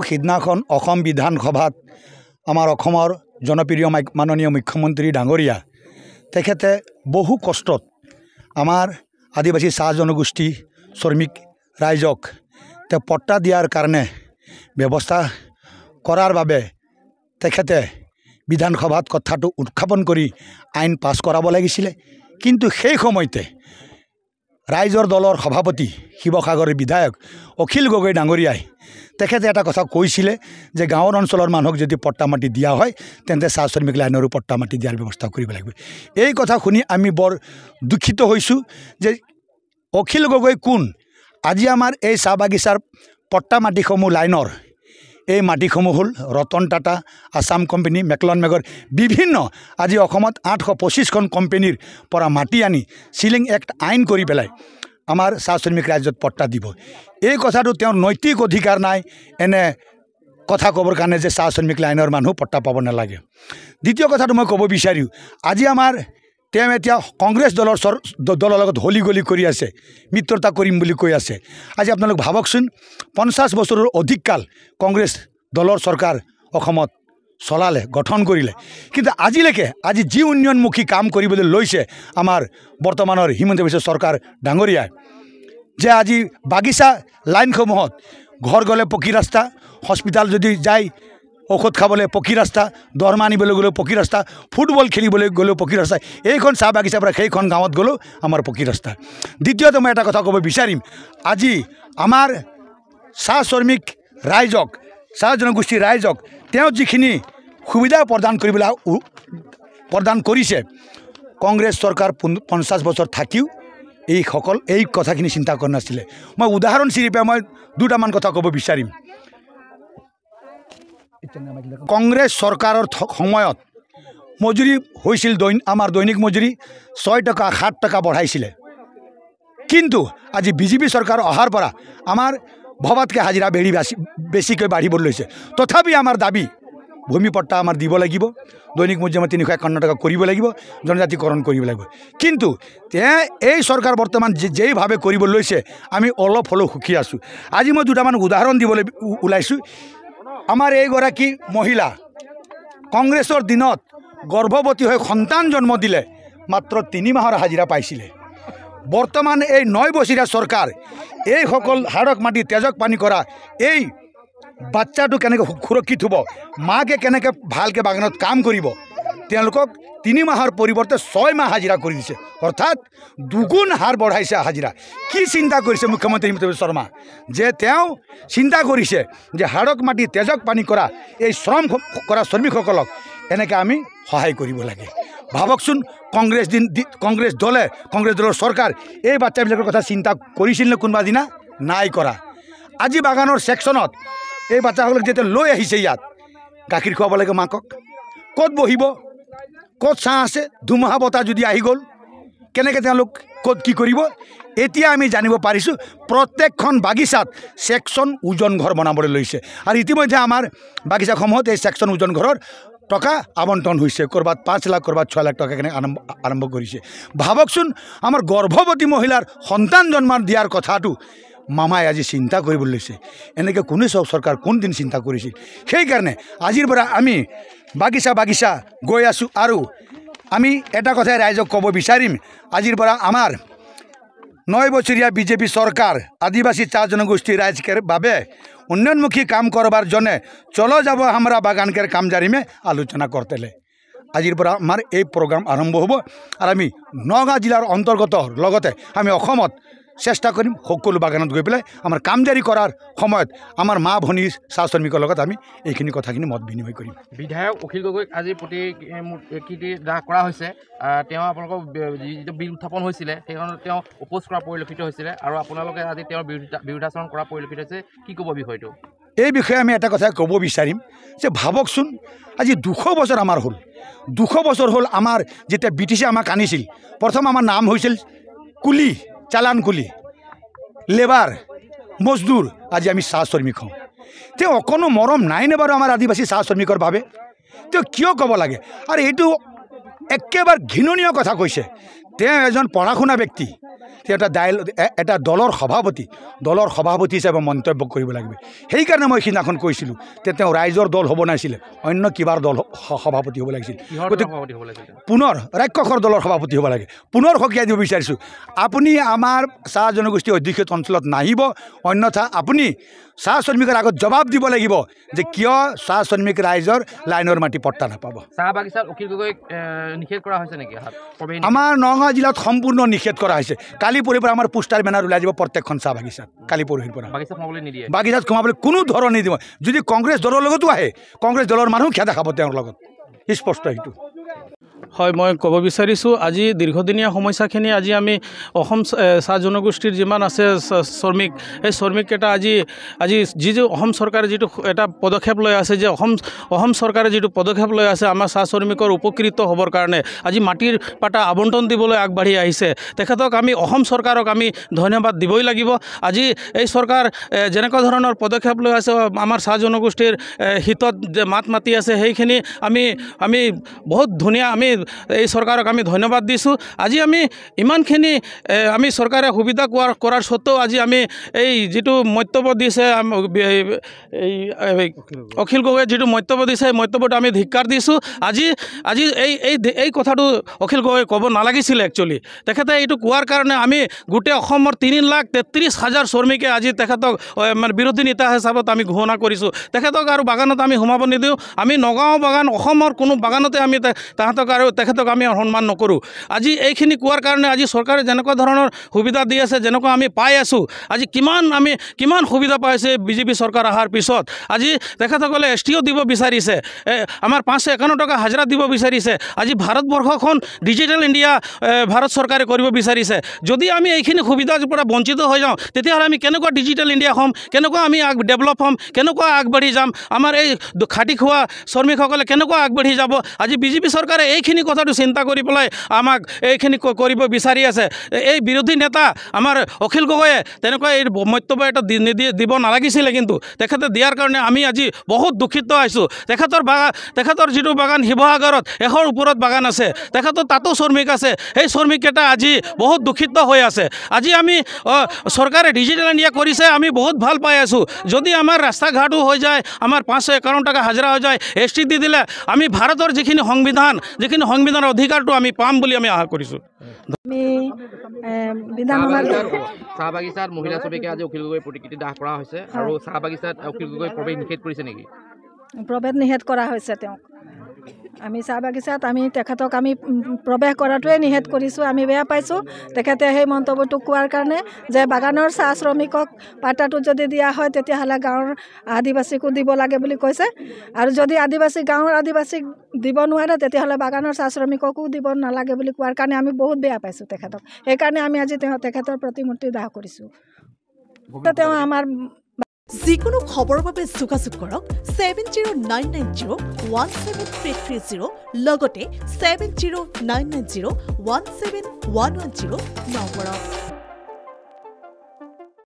সিদিনাখন অসম বিধানসভাত আমাৰ অসমৰ জনপ্ৰিয় মাননীয় মুখ্যমন্ত্ৰী ডাঙৰীয়া তেখেতে বহু কষ্টত আমাৰ আদিবাসী চাহ জনগোষ্ঠী শ্ৰমিক ৰাইজক তেওঁ পট্টা দিয়াৰ কাৰণে ব্যৱস্থা কৰাৰ বাবে তেখেতে বিধানসভাত কথাটো উত্থাপন কৰি আইন পাছ কৰাব লাগিছিলে। কিন্তু সেই সময়তে ৰাইজৰ দলৰ সভাপতি শিৱসাগৰৰ বিধায়ক অখিল গগৈ ডাঙৰীয়াই তেখেতে এটা কথা কৈছিলে যে গাঁৱৰ অঞ্চলৰ মানুহক যদি পট্টা মাটি দিয়া হয় তেন্তে চাহ শ্ৰমিক লাইনৰো পট্টা মাটি দিয়াৰ ব্যৱস্থা কৰিব লাগিব। এই কথা শুনি আমি বৰ দুখিত হৈছোঁ যে অখিল গগৈ কোন? আজি আমাৰ এই চাহ বাগিচাৰ পট্টা মাটিসমূহ লাইনৰ এই মাটিসমূহ হ'ল ৰতন টাটা, আছাম কোম্পানী, মেকলন মেগৰ বিভিন্ন আজি অসমত 825খন কোম্পানীৰ পৰা মাটি আনি চিলিং এক্ট আইন কৰি পেলাই আমাৰ চাহ শ্ৰমিক ৰাইজত পট্টা দিব। এই কথাটো তেওঁৰ নৈতিক অধিকাৰ নাই এনে কথা ক'বৰ কাৰণে যে চাহ শ্ৰমিক লাইনৰ মানুহ পট্টা পাব নালাগে। দ্বিতীয় কথাটো মই ক'ব বিচাৰিছোঁ, আজি আমাৰ তেওঁ এতিয়া কংগ্ৰেছ দলৰ লগত হলি গলি কৰি আছে, মিত্ৰতা কৰিম বুলি কৈ আছে। আজি আপোনালোক ভাবকচোন, 50 বছৰৰ অধিক কাল কংগ্ৰেছ দলৰ চৰকাৰ অসমত চলালে, গঠন কৰিলে, কিন্তু আজিলৈকে আজি যি উন্নয়নমুখী কাম কৰিবলৈ লৈছে আমাৰ বৰ্তমানৰ হিমন্ত বিশ্ব চৰকাৰ ডাঙৰীয়াই, যে আজি বাগিচা লাইনসমূহত ঘৰ গ'লে পকী ৰাস্তা, হস্পিটাল যদি যায় ঔষধ খাবলৈ পকী ৰাস্তা, দৰমহা আনিবলৈ গ'লেও পকী ৰাস্তা, ফুটবল খেলিবলৈ গ'লেও পকী ৰাস্তা, এইখন চাহ বাগিচাৰ পৰা সেইখন গাঁৱত গ'লেও আমাৰ পকী ৰাস্তা। দ্বিতীয়তে মই এটা কথা ক'ব বিচাৰিম, আজি আমাৰ চাহ শ্ৰমিক ৰাইজক, চাহ জনগোষ্ঠীৰ ৰাইজক তেওঁ যিখিনি সুবিধা প্ৰদান কৰিছে, কংগ্ৰেছ চৰকাৰ 50 বছৰ থাকিও এই কথাখিনি চিন্তা কৰা নাছিলে। মই উদাহৰণস্বৰূপে মই দুটামান কথা ক'ব বিচাৰিম। কংগ্ৰেছ চৰকাৰৰ সময়ত মজুৰি হৈছিল, আমাৰ দৈনিক মজুৰি 6 টকা 7 টকা বঢ়াইছিলে, কিন্তু আজি বিজেপি চৰকাৰ অহাৰ পৰা আমাৰ ভবাতকৈ হাজিৰা বেছিকৈ বাঢ়িব লৈছে। তথাপি আমাৰ দাবী ভূমি পট্টা আমাৰ দিব লাগিব, দৈনিক মজুৰি আমাৰ 351 টকা কৰিব লাগিব, জনজাতিকৰণ কৰিব লাগিব। কিন্তু এই চৰকাৰ বৰ্তমান যেইভাৱে কৰিব লৈছে আমি অলপ হ'লেও সুখী আছোঁ। আজি মই দুটামান উদাহৰণ দিবলৈ ওলাইছোঁ। আমাৰ এইগৰাকী মহিলা কংগ্ৰেছৰ দিনত গৰ্ভৱতী হৈ সন্তান জন্ম দিলে মাত্ৰ 3 মাহৰ হাজিৰা পাইছিলে। বৰ্তমান এই 9 বছৰীয়া চৰকাৰ এইসকল হাড়ক মাটি তেজক পানী কৰা এই বাচ্চাটো কেনেকৈ সুৰক্ষিত হ'ব, মাকে কেনেকৈ ভালকৈ বাগানত কাম কৰিব, তেওঁলোকক 3 মাহৰ পৰিৱৰ্তে 6 মাহ হাজিৰা কৰি দিছে, অৰ্থাৎ দুগুণ হাৰ বঢ়াইছে হাজিৰা। কি চিন্তা কৰিছে মুখ্যমন্ত্ৰী হিমন্ত বিশ্ব শৰ্মা, যে তেওঁ চিন্তা কৰিছে যে হাড়ক মাটি তেজক পানী কৰা এই শ্ৰম কৰা শ্ৰমিকসকলক এনেকৈ আমি সহায় কৰিব লাগে। ভাবকচোন, কংগ্ৰেছ দলৰ চৰকাৰ এই বাচ্চাবিলাকৰ কথা চিন্তা কৰিছিল নে কোনোবা দিনা? নাই কৰা। আজি বাগানৰ ছেকশ্যনত এই বাচ্চাসকলক যেতিয়া লৈ আহিছে, ইয়াত গাখীৰ খুৱাব লাগে মাকক, ক'ত বহিব, ক'ত ছাঁ আছে, ধুমুহা বতাহ যদি আহি গ'ল কেনেকৈ তেওঁলোক ক'ত কি কৰিব? এতিয়া আমি জানিব পাৰিছোঁ প্ৰত্যেকখন বাগিচাত ছেকশ্যন ওজন ঘৰ বনাবলৈ লৈছে, আৰু ইতিমধ্যে আমাৰ বাগিচাসমূহত এই ছেকশ্যন ওজন ঘৰৰ টকা আবণ্টন হৈছে, ক'ৰবাত 5 লাখ, ক'ৰবাত 6 লাখ টকা কেনেকৈ আৰম্ভ কৰিছে। ভাবকচোন, আমাৰ গৰ্ভৱতী মহিলাৰ সন্তান জন্ম দিয়াৰ কথাটো মামাই আজি চিন্তা কৰিবলৈ লৈছে। এনেকৈ কোনে চৰকাৰ কোনদিন চিন্তা কৰিছিল? সেইকাৰণে আজিৰ পৰা আমি বাগিচা গৈ আছোঁ, আৰু আমি এটা কথাই ৰাইজক ক'ব বিচাৰিম, আজিৰ পৰা আমাৰ 9 বছৰীয়া বিজেপি চৰকাৰ আদিবাসী চাহ জনগোষ্ঠী ৰাইজৰ বাবে উন্নয়নমুখী কাম কৰবাৰ জন্য চলো যাব আমৰা বাগানকেৰ কামজাৰি মে আলোচনা কৰতেলে। আজিৰ পৰা আমাৰ এই প্ৰগ্ৰাম আৰম্ভ হ'ব, আৰু আমি নগাঁও জিলাৰ অন্তৰ্গত লগতে আমি অসমত চেষ্টা কৰিম সকলো বাগানত গৈ পেলাই আমাৰ কামজাৰি কৰাৰ সময়ত আমাৰ মা ভনী চাহ শ্ৰমিকৰ লগত আমি এইখিনি কথাখিনি মত বিনিময় কৰিম। বিধায়ক অখিল গগৈক আজি প্ৰতিকৃতি দাহ কৰা হৈছে। তেওঁ আপোনালোকৰ যিটো বিল উত্থাপন হৈছিলে সেইখনত তেওঁ অপ'জ কৰা পৰিলক্ষিত হৈছিলে আৰু আপোনালোকে আজি তেওঁৰ বিৰুদ্ধাচৰণ কৰা পৰিলক্ষিত হৈছে। কি ক'ব বিষয়টো? এই বিষয়ে আমি এটা কথা ক'ব বিচাৰিম যে ভাবকচোন আজি 200 বছৰ আমাৰ হ'ল, 200 বছৰ হ'ল আমাৰ যেতিয়া ব্ৰিটিছে আমাক আনিছিল। প্ৰথম আমাৰ নাম হৈছিল কুলি, চালান কুলি, লেবাৰ, মজদুৰ। আজি আমি চাহ শ্ৰমিক হওঁ। তেওঁ অকণো মৰম নাইনে বাৰু আমাৰ আদিবাসী চাহ শ্ৰমিকৰ বাবে? তেওঁ কিয় ক'ব লাগে? আৰু এইটো একেবাৰে ঘৃণনীয় কথা কৈছে। তেওঁ এজন পঢ়া শুনা ব্যক্তি, তেওঁ এটা দলৰ সভাপতি হিচাপে মন্তব্য কৰিব লাগিব। সেইকাৰণে মই সিদিনাখন কৈছিলোঁ যে তেওঁ ৰাইজৰ দল হ'ব নাছিলে, অন্য কিবাৰ দল সভাপতি হ'ব লাগিছিল। গতিকে পুনৰ ৰাক্ষসৰ দলৰ সভাপতি হ'ব লাগে। পুনৰ সকীয়াই দিব বিচাৰিছোঁ, আপুনি আমাৰ চাহ জনগোষ্ঠী অধ্যুষিত অঞ্চলত নাহিব, অন্যথা আপুনি চাহ শ্ৰমিকৰ আগত জবাব দিব লাগিব যে কিয় চাহ শ্ৰমিক ৰাইজৰ লাইনৰ মাটি পট্টা নাপাব। চাহ বাগিচাত অখিল গগৈক নিষেধ কৰা হৈছে নেকি? আমাৰ নগাঁও জিলাত সম্পূৰ্ণ নিষেধ কৰা হৈছে। কালি পৰহিৰ পৰা আমাৰ পোষ্টাৰ বেনাৰ ওলাই যাব প্ৰত্যেকখন চাহ বাগিচাত। কালি পৰহিৰ পৰা বাগিচাত সোমাবলৈ কোনো ধৰণে নিদিব। যদি কংগ্ৰেছ দলৰ লগতো আহে, কংগ্ৰেছ দলৰ মানুহ খেদা দেখাব তেওঁৰ লগত, স্পষ্ট সেইটো। হয়, মই ক'ব বিচাৰিছোঁ আজি দীৰ্ঘদিনীয়া সমস্যাখিনি আজি আমি অসম চাহ জনগোষ্ঠীৰ যিমান আছে শ্ৰমিক, এই শ্ৰমিককেইটা আজি যিটো অসম চৰকাৰে যিটো এটা পদক্ষেপ লৈ আছে, যে অসম চৰকাৰে যিটো পদক্ষেপ লৈ আছে আমাৰ চাহ শ্ৰমিকৰ উপকৃত হ'বৰ কাৰণে আজি মাটিৰ পাটা আবণ্টন দিবলৈ আগবাঢ়ি আহিছে, তেখেতক আমি অসম চৰকাৰক আমি ধন্যবাদ দিবই লাগিব। আজি এই চৰকাৰ যেনেকুৱা ধৰণৰ পদক্ষেপ লৈ আছে আমাৰ চাহ জনগোষ্ঠীৰ হিতত যে মাত মাতি আছে, সেইখিনি আমি বহুত ধুনীয়া আমি এই চৰকাৰক আমি ধন্যবাদ দিছোঁ। আজি আমি ইমানখিনি আমি চৰকাৰে সুবিধা কৰাৰ স্বত্তেও আজি আমি এই যিটো মন্তব্য দিছে এই অখিল গগৈয়ে যিটো মন্তব্য দিছে, এই মন্তব্যটো আমি ধিক্কাৰ দিছোঁ। আজি এই কথাটো অখিল গগৈ ক'ব নালাগিছিলে। একচুৱেলি তেখেতে এইটো কোৱাৰ কাৰণে আমি গোটেই অসমৰ 3,33,000 শ্ৰমিকে আজি তেখেতক মানে বিৰোধী নেতা হিচাপত আমি ঘোষণা কৰিছোঁ। তেখেতক আৰু বাগানত আমি সোমাব নিদিওঁ। আমি নগাঁও বাগান, অসমৰ কোনো বাগানতে আমি তেখেতক আমি সন্মান নকৰোঁ। আজি এইখিনি কোৱাৰ কাৰণে আজি চৰকাৰে যেনেকুৱা ধৰণৰ সুবিধা দি আছে, যেনেকুৱা আমি পাই আছোঁ, আজি কিমান সুবিধা পাইছে বিজেপি চৰকাৰ অহাৰ পিছত। আজি তেখেতসকলে STO দিব বিচাৰিছে, আমাৰ 551 টকা হাজিৰা দিব বিচাৰিছে। আজি ভাৰতবৰ্ষখন ডিজিটেল ইণ্ডিয়া ভাৰত চৰকাৰে কৰিব বিচাৰিছে। যদি আমি এইখিনি সুবিধাৰ পৰা বঞ্চিত হৈ যাওঁ, তেতিয়াহ'লে আমি কেনেকুৱা ডিজিটেল ইণ্ডিয়া হ'ম, কেনেকুৱা আমি ডেভেলপ হ'ম, কেনেকুৱা আগবাঢ়ি যাম, আমাৰ এই খাটি খোৱা শ্ৰমিকসকলে কেনেকুৱা আগবাঢ়ি যাব। আজি বিজেপি চৰকাৰে এইখিনি কথাটো চিন্তা কৰি পেলাই আমাক এইখিনি কৰিব বিচাৰি আছে। এই বিৰোধী নেতা আমাৰ অখিল গগৈয়ে তেনেকুৱা এই মন্তব্য এটা দিব নালাগিছিলে, কিন্তু তেখেতে দিয়াৰ কাৰণে আমি আজি বহুত দুখিত হৈছোঁ। তেখেতৰ যিটো বাগান শিৱসাগৰত 100ৰ ওপৰত বাগান আছে, তেখেতৰ তাতো শ্ৰমিক আছে। সেই শ্ৰমিককেইটা আজি বহুত দুখিত হৈ আছে। আজি আমি চৰকাৰে ডিজিটেল ইণ্ডিয়া কৰিছে, আমি বহুত ভাল পাই আছোঁ। যদি আমাৰ ৰাস্তা ঘাটো হৈ যায়, আমাৰ 551 টকা হাজিৰা হৈ যায়, ST দি দিলে আমি ভাৰতৰ যিখিনি সংবিধানৰ অধিকাৰটো আমি পাম বুলি আমি আশা কৰিছোঁ। চাহ বাগিচাত মহিলা শ্ৰমিকে আজি অখিল গগৈৰ প্ৰতিকৃতি দাহ কৰা হৈছে আৰু চাহ বাগিচাত অখিল গগৈ প্ৰৱেশ নিষেধ কৰিছে নেকি? প্ৰৱেশ নিষেধ কৰা হৈছে তেওঁক। আমি চাহ বাগিচাত তেখেতক আমি প্ৰৱেশ কৰাটোৱে নিষেধ কৰিছোঁ। আমি বেয়া পাইছোঁ তেখেতে সেই মন্তব্যটো কোৱাৰ কাৰণে, যে বাগানৰ চাহ শ্ৰমিকক পাট্টাটো যদি দিয়া হয় তেতিয়াহ'লে গাঁৱৰ আদিবাসীকো দিব লাগে বুলি কৈছে, আৰু যদি গাঁৱৰ আদিবাসীক দিব নোৱাৰে তেতিয়াহ'লে বাগানৰ চাহ শ্ৰমিককো দিব নালাগে বুলি কোৱাৰ কাৰণে আমি বহুত বেয়া পাইছোঁ তেখেতক। সেইকাৰণে আমি আজি তেখেতৰ প্ৰতিমূৰ্তি দাহ কৰিছোঁ। তেওঁ আমাৰ যিকোনো খবৰৰ বাবে যোগাযোগ কৰক 7099017330 লগতে 7099017110 নম্বৰত।